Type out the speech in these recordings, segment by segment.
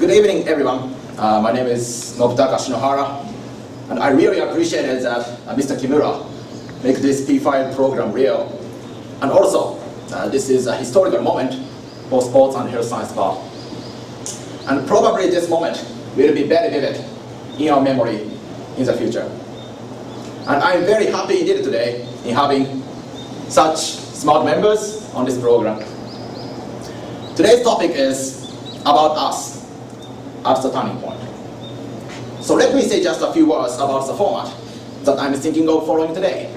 Good evening, everyone. My name is Nobutaka SHINOHARA, and I really appreciated that Mr. Kimura make this P5 program real. And also, this is a historical moment for sports and health science part. And probably this moment will be very vivid in our memory in the future. And I'm very happy indeed today in having such smart members on this program. Today's topic is about us at the turning point. So let me say just a few words about the format that I'm thinking of following today.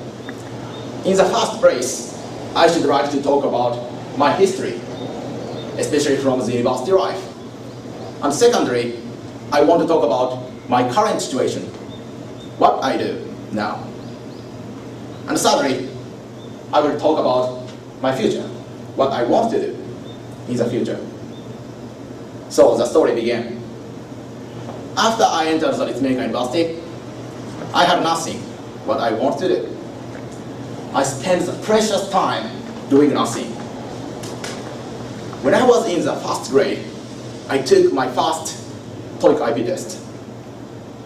In the first place, I should like to talk about my history, especially from the university life. And secondly, I want to talk about my current situation, what I do now. And thirdly, I will talk about my future, what I want to do in the future. So the story began. After I entered the Nobutaka University, I had nothing what I want to do. I spent the precious time doing nothing. When I was in the first grade, I took my first TOEIC IP test.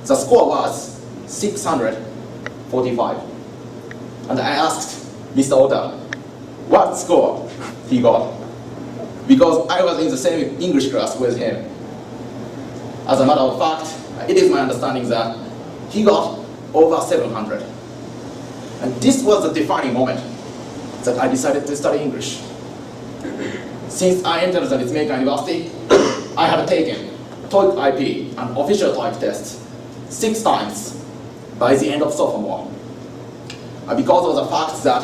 The score was 645. And I asked Mr. Ota what score he got, because I was in the same English class with him. As a matter of fact, it is my understanding that he got over 700. And this was the defining moment that I decided to study English. Since I entered the Nobutaka University, I had taken TOEIC IP and official TOEIC tests 6 times by the end of sophomore. Because of the fact that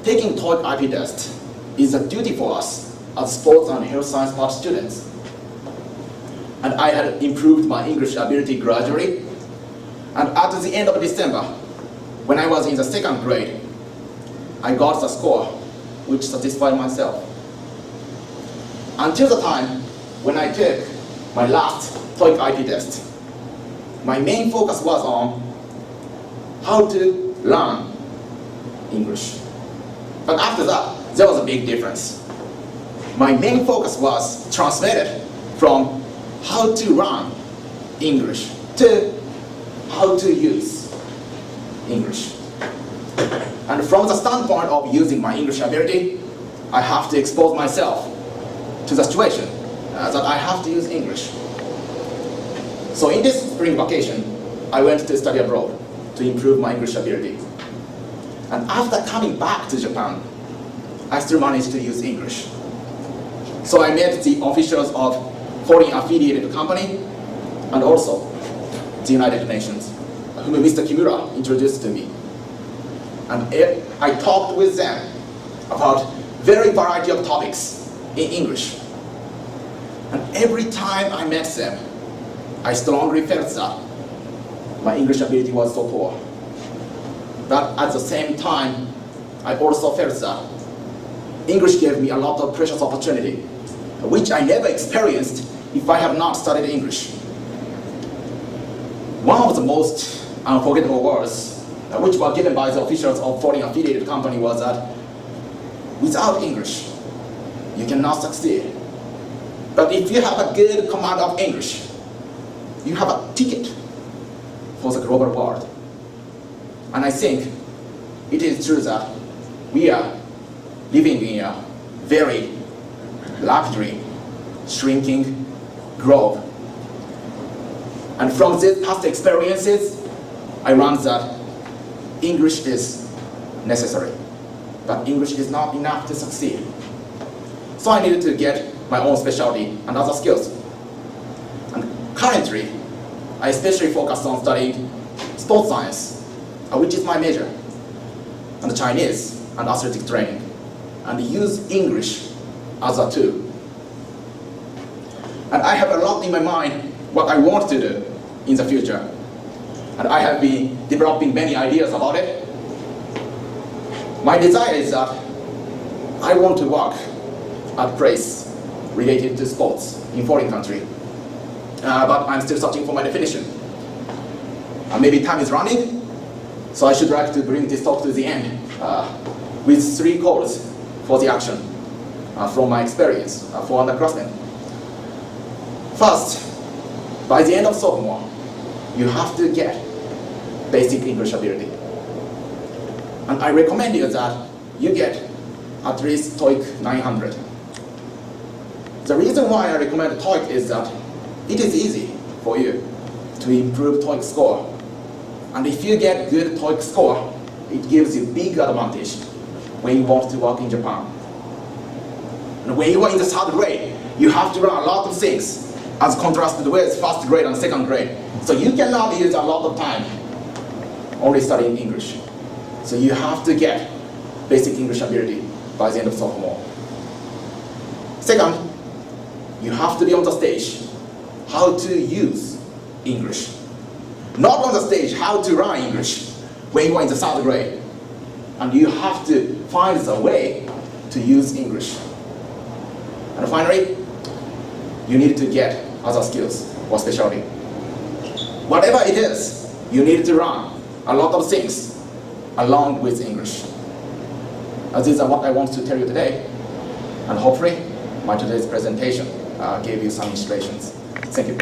taking TOEIC IP test is a duty for us as sports and health science part students. And I had improved my English ability gradually. And at the end of December, when I was in the 2nd grade, I got the score which satisfied myself. Until the time when I took my last TOEIC IP test, my main focus was on how to learn English. But after that, there was a big difference. My main focus was translated from how to learn English to how to use English. And from the standpoint of using my English ability, I have to expose myself to the situation that I have to use English. So in this spring vacation, I went to study abroad to improve my English ability. And after coming back to Japan, I still managed to use English. So I met the officials of foreign affiliated company and also the United Nations, whom Mr. Kimura introduced to me. And I talked with them about very variety of topics in English. And every time I met them, I strongly felt that my English ability was so poor. But at the same time, I also felt that English gave me a lot of precious opportunity, which I never experienced if I have not studied English. One of the most unforgettable words which were given by the officials of foreign affiliated company was that without English, you cannot succeed. But if you have a good command of English, you have a ticket for the global world. And I think it is true that we are living in a very rapidly shrinking globe. And from these past experiences, I learned that English is necessary, but English is not enough to succeed. So I needed to get my own specialty and other skills. And currently, I especially focus on studying sports science, which is my major, and Chinese and athletic training, and use English as a tool. And I have a lot in my mind what I want to do in the future. And I have been developing many ideas about it. My desire is that I want to work at place related to sports in foreign country. But I'm still searching for my definition. Maybe time is running, so I should like to bring this talk to the end with 3 calls for the action from my experience for underclassmen. First, By the end of sophomore, you have to get basic English ability. And I recommend you that you get at least TOEIC 900. The reason why I recommend TOEIC is that it is easy for you to improve TOEIC score. And if you get good TOEIC score, it gives you big advantage when you want to work in Japan. And when you are in the third grade, you have to learn a lot of things as contrasted with first grade and second grade. So you cannot use a lot of time only studying English. So you have to get basic English ability by the end of sophomore. Second, you have to be on the stage how to use English. Not on the stage how to learn English when you are in the third grade. And you have to find a way to use English. And finally, you need to get other skills or specialty. Whatever it is, you need to learn a lot of things along with English. And these are what I want to tell you today. And hopefully, my today's presentation gave you some inspirations. Thank you.